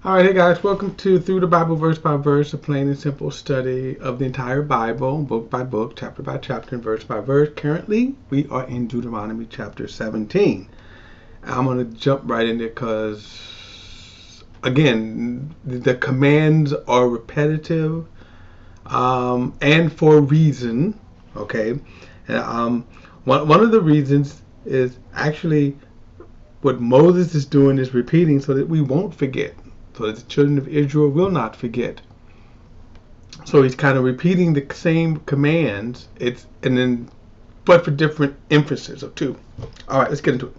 All right, hey guys, welcome to Through the Bible Verse by Verse, a plain and simple study of the entire Bible, book by book, chapter by chapter, and verse by verse. Currently, we are in Deuteronomy chapter 17. I'm going to jump right in there because, again, the commands are repetitive and for a reason, okay? And, one of the reasons is actually what Moses is doing is repeating so that we won't forget, so that the children of Israel will not forget. So he's kind of repeating the same commands, but for different emphasis of two. All right, let's get into it.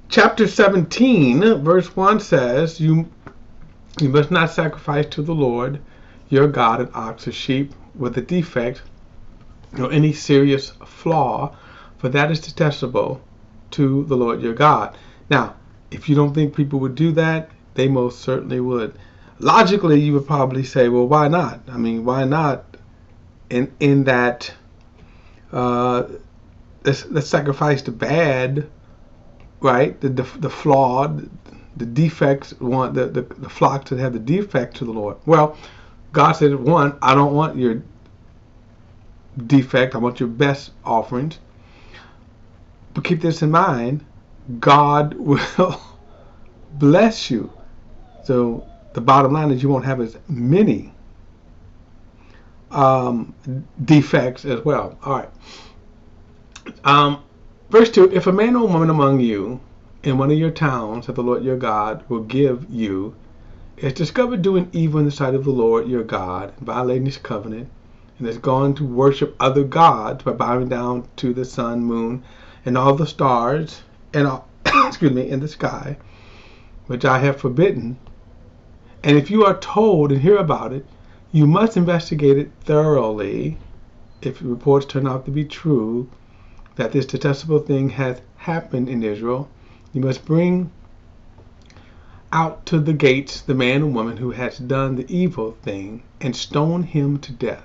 Chapter 17, verse 1 says, You must not sacrifice to the Lord your God an ox or sheep with a defect or any serious flaw, for that is detestable to the Lord your God. Now, if you don't think people would do that, they most certainly would. Logically, you would probably say, well, why not? I mean, why not in that let's sacrifice the bad, right? The flawed, the defects, the flocks that have the defect to the Lord. Well, God said, one, I don't want your defect. I want your best offerings. But keep this in mind, God will bless you. So the bottom line is you won't have as many defects as well. All right. Verse 2, if a man or woman among you in one of your towns that the Lord your God will give you is discovered doing evil in the sight of the Lord your God, violating his covenant, and has gone to worship other gods by bowing down to the sun, moon, and all the stars and all, in the sky, which I have forbidden, and if you are told and hear about it, you must investigate it thoroughly. If reports turn out to be true that this detestable thing has happened in Israel, you must bring out to the gates the man or woman who has done the evil thing and stone him to death.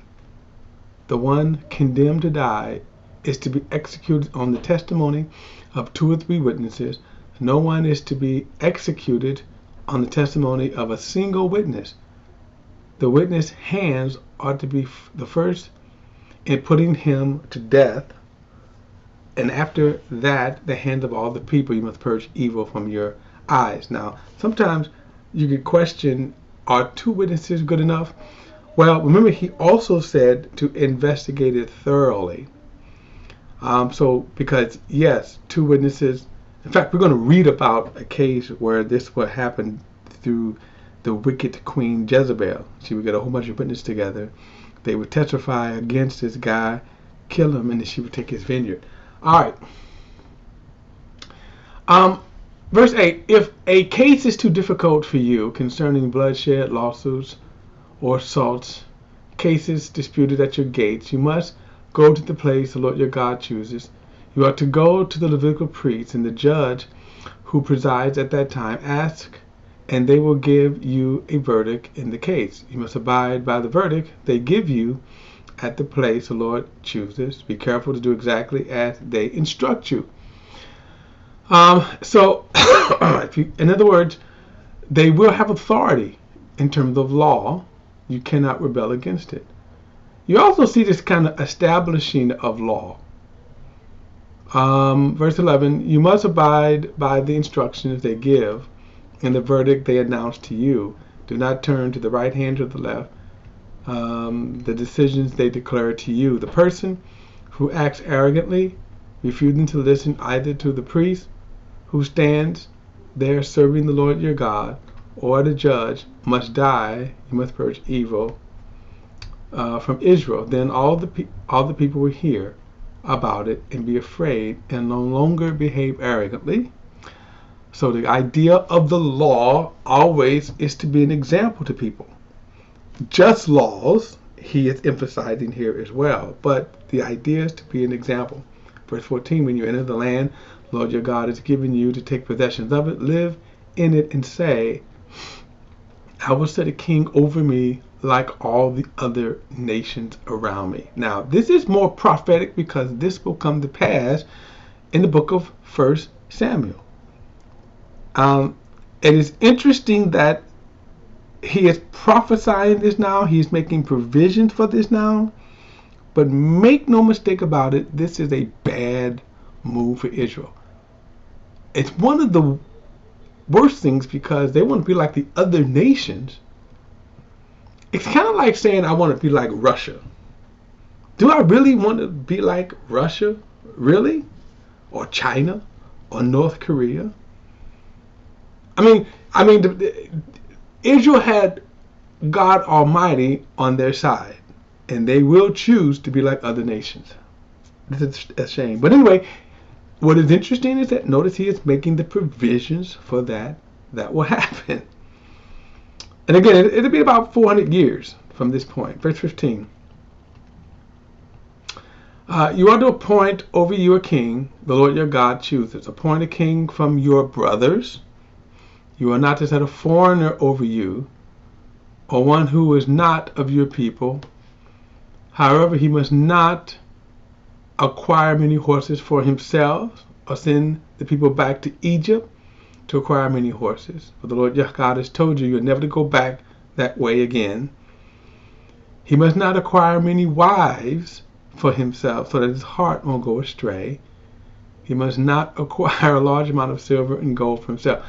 The one condemned to die is to be executed on the testimony of 2 or 3 witnesses. No one is to be executed on the testimony of a single witness. The witness' hands are to be the first in putting him to death, and after that, the hands of all the people. You must purge evil from your eyes. Now, sometimes you could question, are 2 witnesses good enough? Well, remember, he also said to investigate it thoroughly. Because yes, 2 witnesses. In fact, we're going to read about a case where this would happen through the wicked Queen Jezebel. She would get a whole bunch of witnesses together. They would testify against this guy, kill him, and then she would take his vineyard. All right. Verse 8, if a case is too difficult for you concerning bloodshed, lawsuits, or assaults, cases disputed at your gates, you must go to the place the Lord your God chooses. You are to go to the Levitical priest and the judge who presides at that time. Ask, and they will give you a verdict in the case. You must abide by the verdict they give you at the place the Lord chooses. Be careful to do exactly as they instruct you. In other words, they will have authority in terms of law. You cannot rebel against it. You also see this kind of establishing of law. Verse 11, you must abide by the instructions they give and the verdict they announce to you. Do not turn to the right hand or the left. The decisions they declare to you. The person who acts arrogantly, refusing to listen either to the priest who stands there serving the Lord your God or the judge, must die. You must purge evil from Israel. Then all the people will hear about it and be afraid and no longer behave arrogantly. So the idea of the law always is to be an example to people. Just laws, he is emphasizing here as well, but the idea is to be an example. Verse 14, when you enter the land Lord your God has given you to take possession of it, live in it and say, I will set a king over me like all the other nations around me. Now, this is more prophetic because this will come to pass in the book of 1 Samuel. It is interesting that he is prophesying this now. He's making provisions for this now. But make no mistake about it, this is a bad move for Israel. It's one of the worst things because they want to be like the other nations. It's kind of like saying I want to be like Russia. Do I really want to be like Russia? Really? Or China? Or North Korea? Israel had God Almighty on their side, and they will choose to be like other nations. This is a shame. But anyway, what is interesting is that notice he is making the provisions for that will happen. And again, it'll be about 400 years from this point. Verse 15. You are to appoint over you a king, the Lord your God chooses. Appoint a king from your brothers. You are not to set a foreigner over you, or one who is not of your people. However, he must not acquire many horses for himself, or send the people back to Egypt to acquire many horses. For the Lord your God has told you, you're never to go back that way again. He must not acquire many wives for himself, so that his heart won't go astray. He must not acquire a large amount of silver and gold for himself.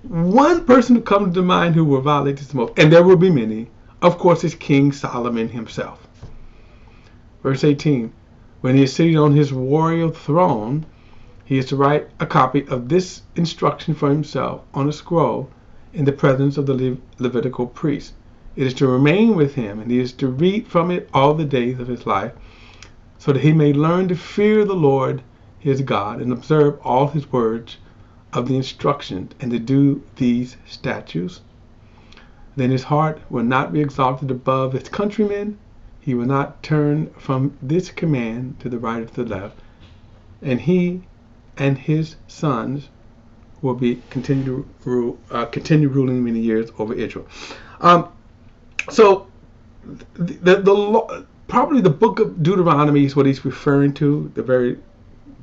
One person who comes to mind who will violate this most, and there will be many, of course, is King Solomon himself. Verse 18. When he is sitting on his royal throne, he is to write a copy of this instruction for himself on a scroll in the presence of the Levitical priest. It is to remain with him, and he is to read from it all the days of his life, so that he may learn to fear the Lord his God and observe all his words of the instructions, and to do these statutes. Then his heart will not be exalted above his countrymen. He will not turn from this command to the right or to the left, and he and his sons will be continue ruling many years over Israel. So the law, probably the book of Deuteronomy is what he's referring to, the very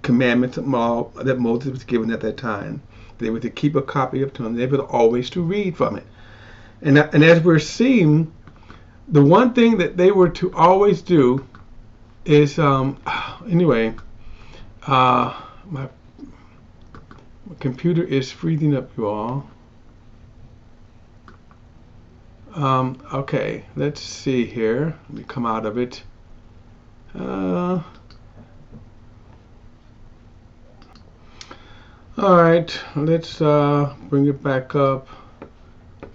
commandments that Moses was given at that time. They were to keep a copy of them. They were always to read from it. And as we're seeing, the one thing that they were to always do is, my computer is freezing up, you all. Okay, let's see here. Let me come out of it. Alright, let's bring it back up.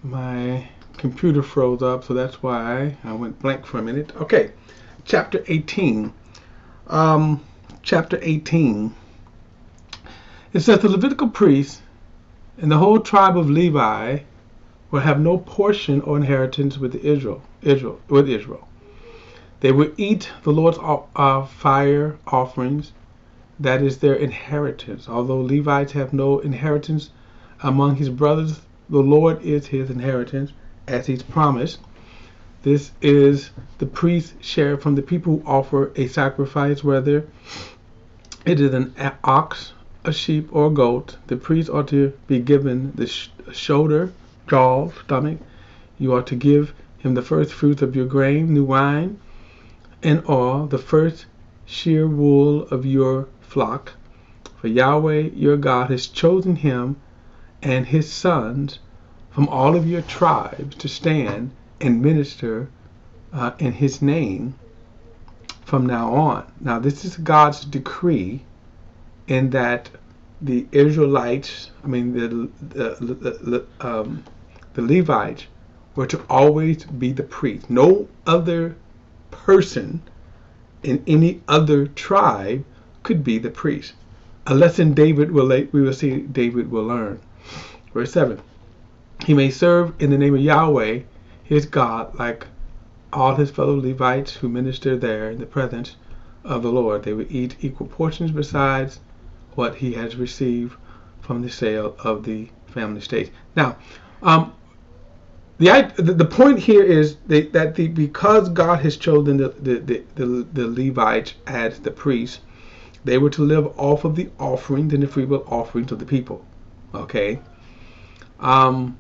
My computer froze up, so that's why I went blank for a minute. Okay, chapter 18. Chapter 18. It says the Levitical priests and the whole tribe of Levi will have no portion or inheritance with Israel. They will eat the Lord's fire offerings. That is their inheritance. Although Levites have no inheritance among his brothers, the Lord is his inheritance, as he's promised. This is the priest's share from the people who offer a sacrifice, whether it is an ox, a sheep, or a goat. The priest ought to be given the shoulder, jaw, stomach. You ought to give him the first fruits of your grain, new wine, and oil, the first shear wool of your flock. For Yahweh your God has chosen him and his sons from all of your tribes to stand and minister in his name from now on. Now this is God's decree, in that the Israelites, the Levites, were to always be the priest. No other person in any other tribe could be the priest. A lesson we will see David will learn. Verse 7. He may serve in the name of Yahweh, his God, like all his fellow Levites who minister there in the presence of the Lord. They will eat equal portions besides what he has received from the sale of the family estate. Now, the point here is that because God has chosen the Levites as the priests, they were to live off of the offerings and the free will offerings of the people. Okay. Um,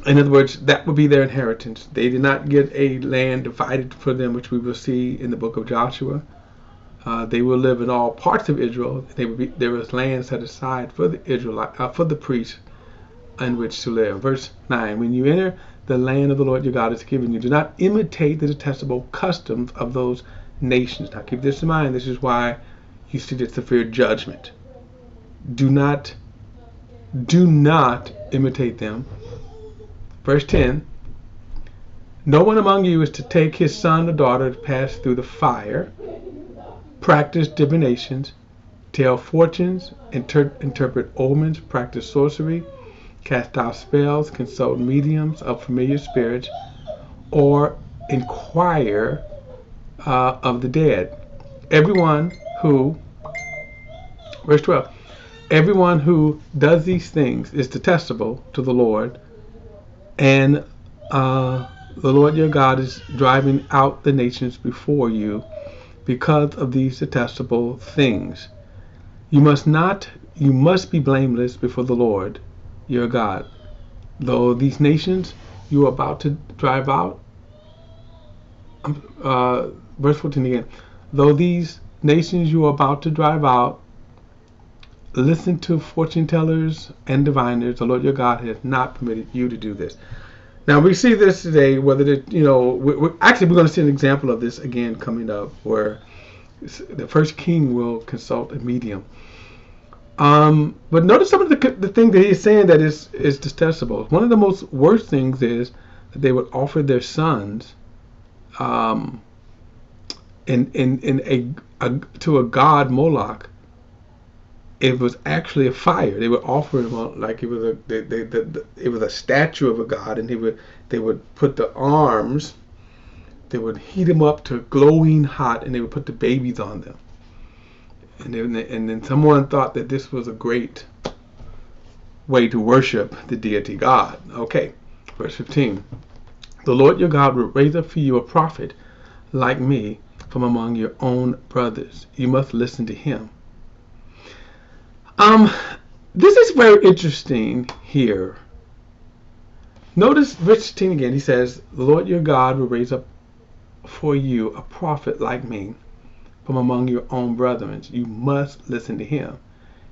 in other words, that would be their inheritance. They did not get a land divided for them, which we will see in the book of Joshua. They will live in all parts of Israel. There was land set aside for the Israelite, for the priests, in which to live. Verse 9: When you enter the land of the Lord your God is given you, do not imitate the detestable customs of those nations. Now keep this in mind. This is why you see the severe judgment. Do not imitate them. Verse 10: No one among you is to take his son or daughter to pass through the fire, practice divinations, tell fortunes, interpret omens, practice sorcery, cast out spells, consult mediums of familiar spirits, or inquire of the dead. Everyone who, verse 12, everyone who does these things is detestable to the Lord, and the Lord your God is driving out the nations before you because of these detestable things. You must be blameless before the Lord your God. Though these nations you are about to drive out, verse 14 again, though these nations you are about to drive out listen to fortune tellers and diviners, the Lord your God has not permitted you to do this. Now we see this today, whether we're going to see an example of this again coming up, where the first king will consult a medium. But notice some of the thing that he's saying that is detestable. One of the most worst things is that they would offer their sons to a god Moloch. It was actually a fire. They would offer him like it was it was a statue of a god, and they would put the arms, they would heat them up to glowing hot, and they would put the babies on them. And then someone thought that this was a great way to worship the deity God. Okay, verse 15. The Lord your God will raise up for you a prophet like me from among your own brothers. You must listen to him. This is very interesting here. Notice verse 16 again. He says, the Lord your God will raise up for you a prophet like me from among your own brethren. You must listen to him.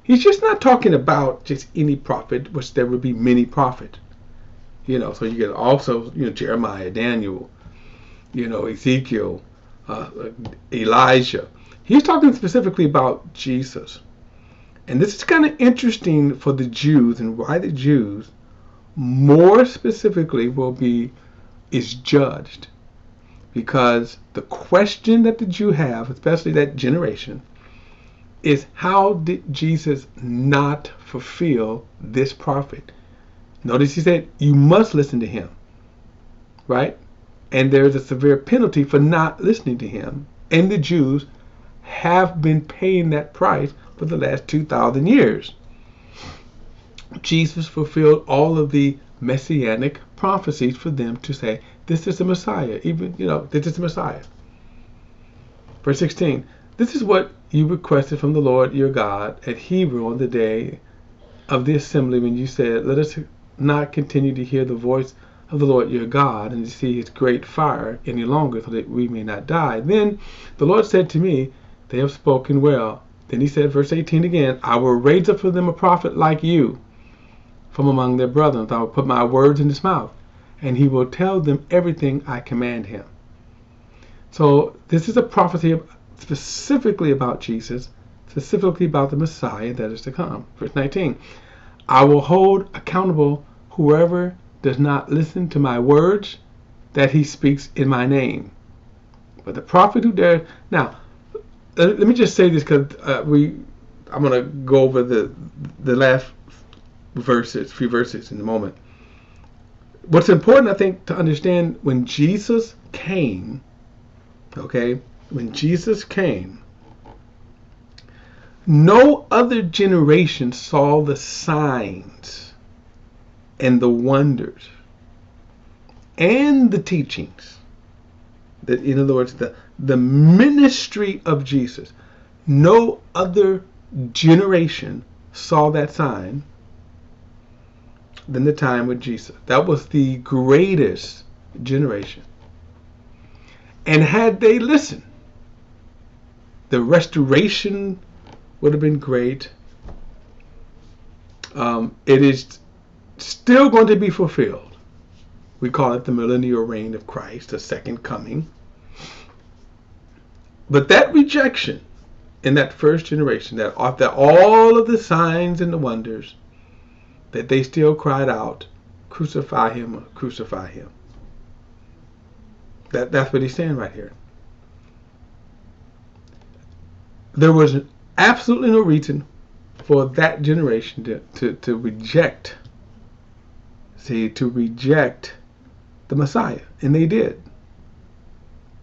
He's just not talking about just any prophet, which there would be many prophets. So you get also, Jeremiah, Daniel, Ezekiel, Elijah. He's talking specifically about Jesus. And this is kind of interesting for the Jews, and why the Jews more specifically is judged. Because the question that the Jew have, especially that generation, is how did Jesus not fulfill this prophet? Notice he said, you must listen to him, right? And there's a severe penalty for not listening to him. And the Jews have been paying that price for the last 2,000 years. Jesus fulfilled all of the messianic prophecies for them to say, this is the Messiah. This is the Messiah. Verse 16, this is what you requested from the Lord your God at Hebrew on the day of the assembly, when you said, let us not continue to hear the voice of the Lord your God and to see his great fire any longer, so that we may not die. Then the Lord said to me, they have spoken well. Then he said, verse 18 again, I will raise up for them a prophet like you from among their brethren. I will put my words in his mouth, and he will tell them everything I command him. So this is a prophecy specifically about Jesus, specifically about the Messiah that is to come. Verse 19, I will hold accountable whoever does not listen to my words that he speaks in my name. But the prophet who dares... Now, let me just say this, because I'm going to go over the last few verses in a moment. What's important, I think, to understand, when Jesus came, no other generation saw the signs and the wonders and the teachings, that, in other words, the ministry of Jesus. No other generation saw that sign than the time with Jesus. That was the greatest generation. And had they listened, the restoration would have been great. It is still going to be fulfilled. We call it the millennial reign of Christ, the second coming. But that rejection in that first generation, that after all of the signs and the wonders, that they still cried out, crucify him, crucify him. That's what he's saying right here. There was absolutely no reason for that generation to reject, to reject the Messiah. And they did.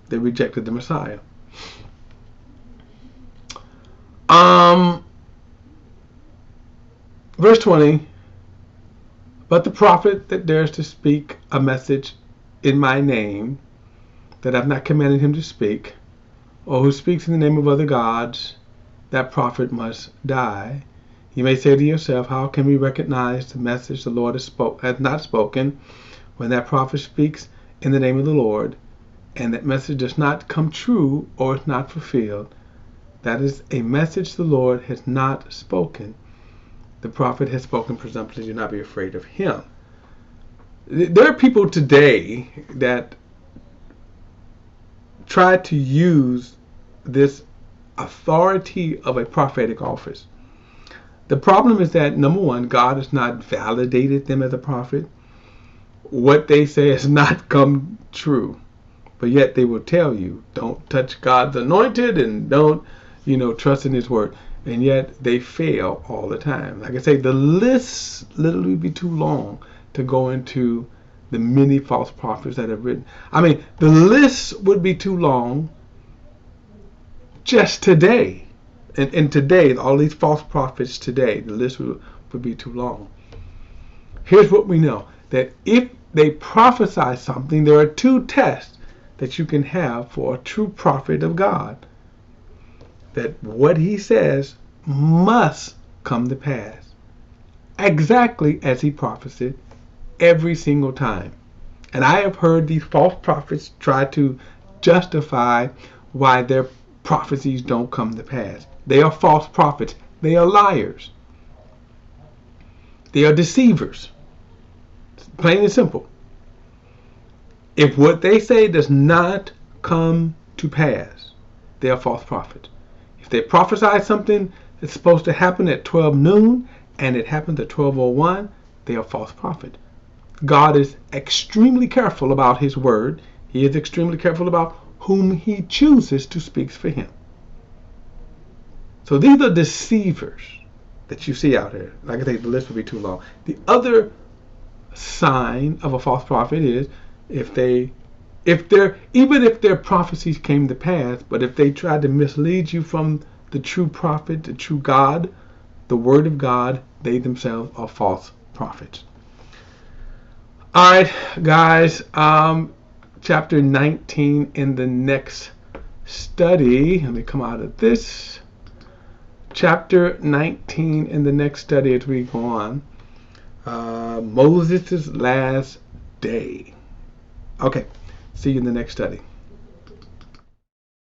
They rejected the Messiah. Verse 20, but the prophet that dares to speak a message in my name that I've not commanded him to speak, or who speaks in the name of other gods, that prophet must die. You may say to yourself, how can we recognize the message the Lord has not spoken when that prophet speaks in the name of the Lord, and that message does not come true or is not fulfilled? That is a message the Lord has not spoken. The prophet has spoken presumptuously. Do not be afraid of him. There are people today that try to use this authority of a prophetic office. The problem is that, number one, God has not validated them as a prophet. What they say has not come true. But yet they will tell you, don't touch God's anointed and don't, trust in his word. And yet they fail all the time. Like I say, the list literally would be too long to go into the many false prophets that have written. I mean, the list would be too long just today. And today, all these false prophets today, the list would be too long. Here's what we know. That if they prophesy something, there are two tests that you can have for a true prophet of God. That what he says must come to pass exactly as he prophesied every single time. And I have heard these false prophets try to justify why their prophecies don't come to pass. They are false prophets. They are liars. They are deceivers. Plain and simple. If what they say does not come to pass, they are false prophets. If they prophesy something that's supposed to happen at 12 noon and it happens at 12:01, they are false prophets. God is extremely careful about his word. He is extremely careful about whom he chooses to speak for him. So these are deceivers that you see out here. Like I say, the list would be too long. The other sign of a false prophet is even if their prophecies came to pass, but if they tried to mislead you from the true prophet, the true God, the word of God, they themselves are false prophets. All right, guys, chapter 19 in the next study. Let me come out of this. Chapter 19 in the next study as we go on. Moses' last day. Okay, see you in the next study.